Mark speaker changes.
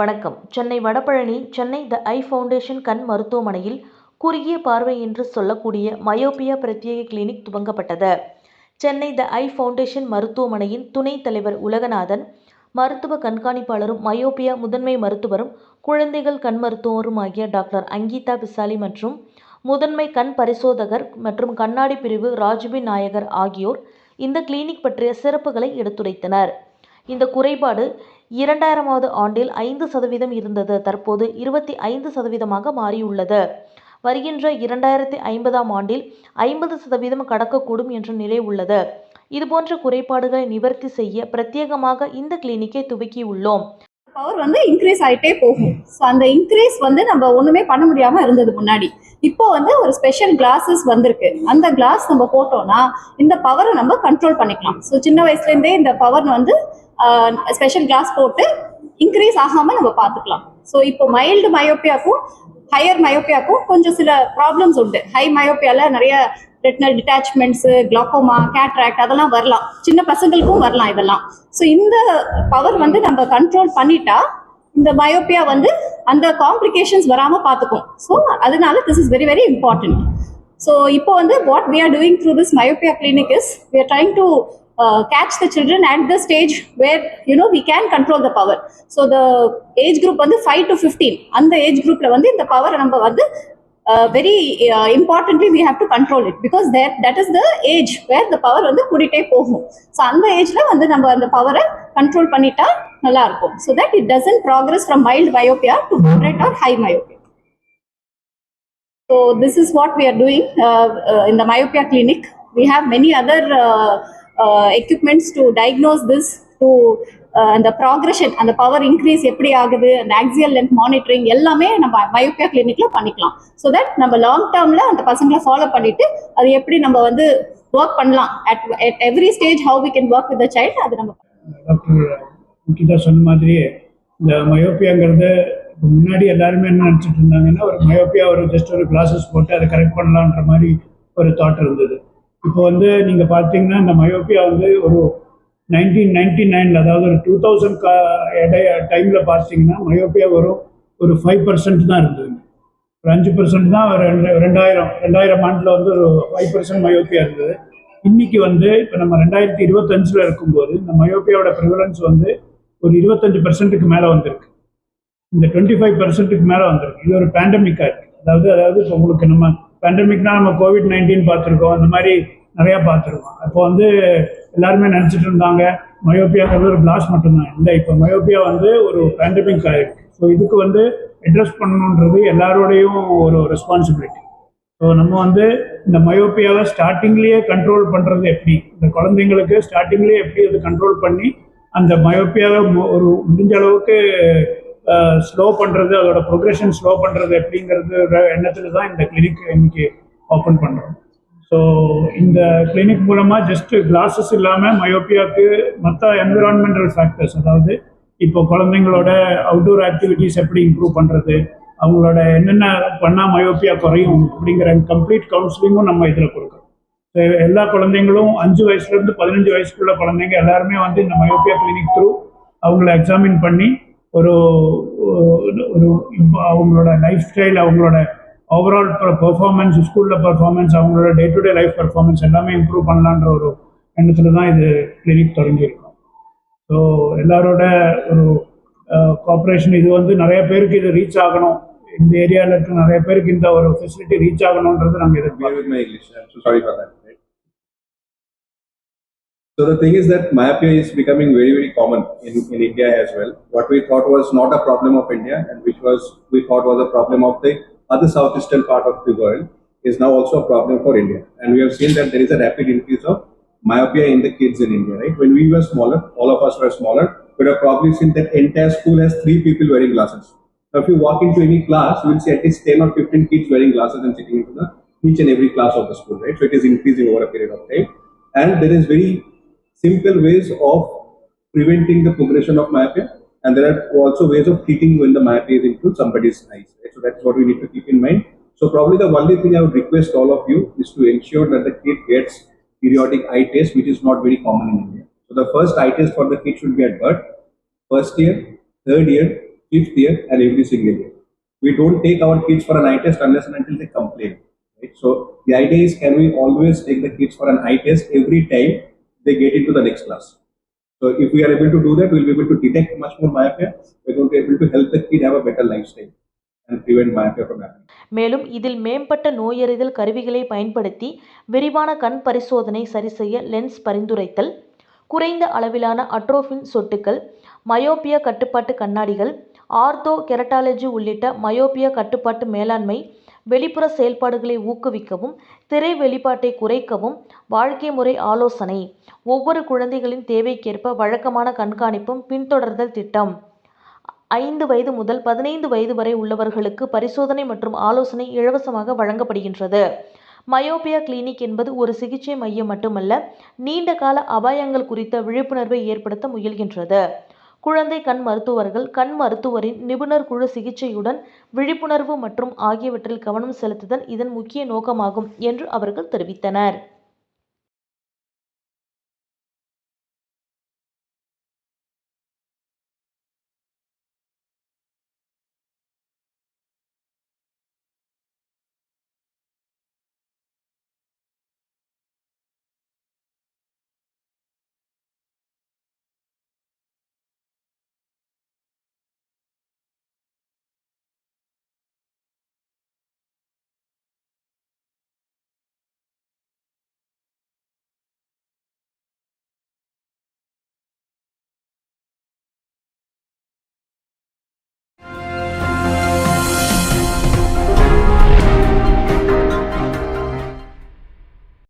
Speaker 1: வணக்கம். சென்னை வடபழனி சென்னை த ஐ ஃபவுண்டேஷன் கண் மருத்துவமனையில் குறுகிய பார்வை என்று சொல்லக்கூடிய மயோபியா பிரத்யேக கிளினிக் துவங்கப்பட்டது. சென்னை த ஐ ஃபவுண்டேஷன் மருத்துவமனையின் துணைத் தலைவர் உலகநாதன், மருத்துவ கண்காணிப்பாளரும் மயோபியா முதன்மை மருத்துவரும் குழந்தைகள் கண் மருத்துவருமாகிய டாக்டர் அங்கீதா பிசாலி மற்றும் முதன்மை கண் பரிசோதகர் மற்றும் கண்ணாடி பிரிவு ராஜ்பின் நாயகர் ஆகியோர் இந்த கிளினிக் பற்றிய சிறப்புகளை எடுத்துரைத்தனர். இந்த குறைபாடு 2000வது ஆண்டில் 5% இருந்தது. தற்போது 25% மாறியுள்ளது. வருகின்ற 2050ஆம் ஆண்டில் 50% கடக்கக்கூடும் என்ற நிலை உள்ளது. இதுபோன்ற குறைபாடுகளை நிவர்த்தி செய்ய பிரத்யேகமாக இந்த கிளினிக்கை துவக்கியுள்ளோம்.
Speaker 2: பவர் இன்க்ரீஸ் ஆகிட்டே போகும். ஸோ அந்த இன்க்ரீஸ் நம்ம ஒன்றுமே பண்ண முடியாமல் இருந்தது முன்னாடி. இப்போ ஒரு ஸ்பெஷல் கிளாஸஸ் வந்திருக்கு. அந்த கிளாஸ் நம்ம போட்டோம்னா இந்த பவரை நம்ம கண்ட்ரோல் பண்ணிக்கலாம். ஸோ சின்ன வயசுலேருந்தே இந்த பவர் ஸ்பெஷல் கிளாஸ் போட்டு இன்க்ரீஸ் ஆகாமல் நம்ம பார்த்துக்கலாம். ஸோ இப்போ மைல்டு மயோப்பியாக்கும் ஹையர் மயோப்பியாக்கும் கொஞ்சம் சில ப்ராப்ளம்ஸ் உண்டு. ஹை மயோப்பியால நிறைய ரெட்டினல் டிட்டாச்மெண்ட்ஸ், கிளாக்கோமா, கேட்ராக்ட் அதெல்லாம் வரலாம். சின்ன பசங்களுக்கும் வரலாம் இதெல்லாம். ஸோ இந்த பவர் நம்ம கண்ட்ரோல் பண்ணிட்டா இந்த மயோப்பியா அந்த காம்ப்ளிகேஷன்ஸ் வராமல் பார்த்துக்கும். ஸோ அதனால this is very very important. So இப்போ what we are doing through this myopia clinic is we are trying to catch the children at the stage where we can control the power. So the age group 5 to 15 and the age group la the power number very importantly we have to control it, because that is the age where the power kudite pogum. So அந்த age la நம்ம அந்த power control பண்ணிட்டா நல்லா இருக்கும், so that it doesn't progress from mild myopia to moderate or high myopia. So this is what we are doing in the myopia clinic. We have many other equipments to diagnose this, to and the progression and the power increase எப்படி ஆகுது, and axial length monitoring எல்லாமே நம்ம myopia கிளினிக்ல பண்ணிக்கலாம். so that நம்ம long டேர்ம்ல அந்த பசங்களை follow பண்ணிட்டு அது எப்படி நம்ம ஒர்க் பண்ணலாம் at every stage, how we can work with the child. அது நம்ம
Speaker 3: டாக்டர் அங்கீதா சொன்ன மாதிரியே இந்த மயோபியாங்கிறது முன்னாடி எல்லாருமே என்ன நினச்சிட்டு இருந்தாங்கன்னா ஒரு மயோபியா ஜஸ்ட் ஒரு கிளாஸஸ் போட்டு அதை கரெக்ட் பண்ணலான்ற மாதிரி ஒரு தாட் இருந்தது. இப்போ நீங்கள் பார்த்தீங்கன்னா இந்த மயோப்பியா ஒரு 1999 அதாவது ஒரு 2000 டைமில் பார்த்தீங்கன்னா மயோப்பியா ஒரு 5% தான் இருந்தது. ஒரு 5% தான் ஒரு 2000 ஆண்டில் ஒரு 5% மயோப்பியா இருந்தது. இன்னைக்கு இப்போ நம்ம 2025 இருக்கும்போது இந்த மயோப்பியாவோட ப்ரிவலன்ஸ் ஒரு 25%க்கு மேலே வந்திருக்கு. இந்த 25%க்கு மேலே வந்திருக்கு. இது ஒரு பேண்டமிக்காக இருக்குது. அதாவது இப்போ உங்களுக்கு நம்ம பேண்டமிக்னா நம்ம COVID-19 பார்த்துருக்கோம், அந்த மாதிரி நிறையா பார்த்துருக்கோம். அப்போ எல்லாருமே நினச்சிட்டு இருந்தாங்க மயோப்பியாங்கிறது ஒரு கிளாஸ் மட்டும்தான். இல்லை, இப்போ மயோப்பியா ஒரு பேண்டமிக் ஆகிருக்கு. ஸோ இதுக்கு அட்ரஸ் பண்ணணுன்றது எல்லாரோடையும் ஒரு ரெஸ்பான்சிபிலிட்டி. ஸோ நம்ம இந்த மயோப்பியாவை ஸ்டார்டிங்லேயே கண்ட்ரோல் பண்ணுறது எப்படி, இந்த குழந்தைங்களுக்கு ஸ்டார்டிங்லேயே எப்படி அது கண்ட்ரோல் பண்ணி அந்த மயோப்பியாவை ஒரு முடிஞ்ச அளவுக்கு ஸ்லோ பண்ணுறது, அதோட ப்ரொக்ரெஷன் ஸ்லோ பண்ணுறது எப்படிங்கிறது எண்ணத்தில் தான் இந்த கிளினிக் இன்னைக்கு ஓப்பன் பண்ணுறோம். ஸோ இந்த கிளினிக் மூலமாக ஜஸ்ட் கிளாஸஸ் இல்லாமல் மயோப்பியாவுக்கு மற்ற என்விரான்மெண்டல் ஃபேக்டர்ஸ், அதாவது இப்போ குழந்தைங்களோட அவுட்டோர் ஆக்டிவிட்டீஸ் எப்படி இம்ப்ரூவ் பண்ணுறது, அவங்களோட என்னென்ன பண்ணால் மயோப்பியா குறையும் அப்படிங்கிற கம்ப்ளீட் கவுன்சிலிங்கும் நம்ம இதில் கொடுக்குறோம். ஸோ எல்லா குழந்தைங்களும் 5 வயசுலேருந்து 15 வயசுக்குள்ள குழந்தைங்க எல்லாருமே இந்த மயோப்பியா கிளினிக் த்ரூ அவங்கள எக்ஸாமின் பண்ணி ஒரு அவங்களோட லைஃப் ஸ்டைல், அவங்களோட ஓவரால் பெர்ஃபார்மன்ஸ், ஸ்கூலில் பெர்ஃபார்மன்ஸ், அவங்களோட day to day life performance எல்லாமே இம்ப்ரூவ் பண்ணலான்ற ஒரு எண்ணத்தில் தான் இது கிளினிக் தொடங்கியிருக்கோம். ஸோ எல்லாரோட ஒரு கோஆப்ரேஷன், இது நிறைய பேருக்கு இது ரீச் ஆகணும், இந்த ஏரியாவில் இருக்க நிறைய பேருக்கு இந்த ஒரு ஃபெசிலிட்டி ரீச் ஆகணுன்றது நாங்கள் எதிர்பார்க்கிறோம்.
Speaker 4: So the thing is that myopia is becoming very, very common in India as well. What we thought was not a problem of India, and which we thought was a problem of the other southeastern part of the world, is now also a problem for India. And we have seen that there is a rapid increase of myopia in the kids in India, right? When we were smaller, all of us were smaller, we have probably seen that entire school has 3 people wearing glasses. Now if you walk into any class, you will see at least 10 or 15 kids wearing glasses and sitting into each and every class of the school, right? So it is increasing over a period of time. And there is very simple ways of preventing the progression of myopia, and there are also ways of treating when the myopia is into somebody's eyes, right? So that's what we need to keep in mind. So probably the only thing I would request all of you is to ensure that the kid gets periodic eye test, which is not very common in India. So the first eye test for the kid should be at birth, first year, third year, fifth year and every single year. We don't take our kids for an eye test unless and until they complain. Right? So the idea is, can we always take the kids for an eye test every time they get into the next class? So if we are able to do that, we'll be able to detect much more myopia. We're going to be able to help the kid have a better lifestyle and prevent myopia from happening.
Speaker 1: மேலும் இதில் மேம்பட்ட நோயறிதல் கருவிகளை பயன்படுத்தி விரிவான கண் பரிசோதனை சரிசெய்ய லென்ஸ் பரிந்துரைத்தல், குறைந்த அளவிலான அட்ரோஃபின் சொட்டுகள், மயோபியா கட்டுப்பாட்டு கண்ணாடிகள், ஆர்த்தோ கெரட்டாலஜி உள்ளிட்ட மயோபியா கட்டுப்பாட்டு மேலாண்மை, வெளிப்புற செயல்பாடுகளை ஊக்குவிக்கவும், திரை வெளிப்பாட்டை குறைக்கவும், வாழ்க்கை முறை ஆலோசனை, ஒவ்வொரு குழந்தைகளின் தேவைக்கேற்ப வழக்கமான கண்காணிப்பும் பின்தொடர்தல் திட்டம். 5 வயது முதல் 15 வயது வரை உள்ளவர்களுக்கு பரிசோதனை மற்றும் ஆலோசனை இலவசமாக வழங்கப்படுகின்றது. மயோபியா கிளினிக் என்பது ஒரு சிகிச்சை மையம் மட்டுமல்ல, நீண்ட கால அபாயங்கள் குறித்த விழிப்புணர்வை ஏற்படுத்த முயல்கின்றது. குழந்தை கண் மருத்துவர்கள் கண் மருத்துவரின் நிபுணர் குழு சிகிச்சையுடன் விழிப்புணர்வு மற்றும் ஆகியவற்றில் கவனம் செலுத்துதல் இதன் முக்கிய நோக்கமாகும் என்று அவர்கள் தெரிவித்தனர்.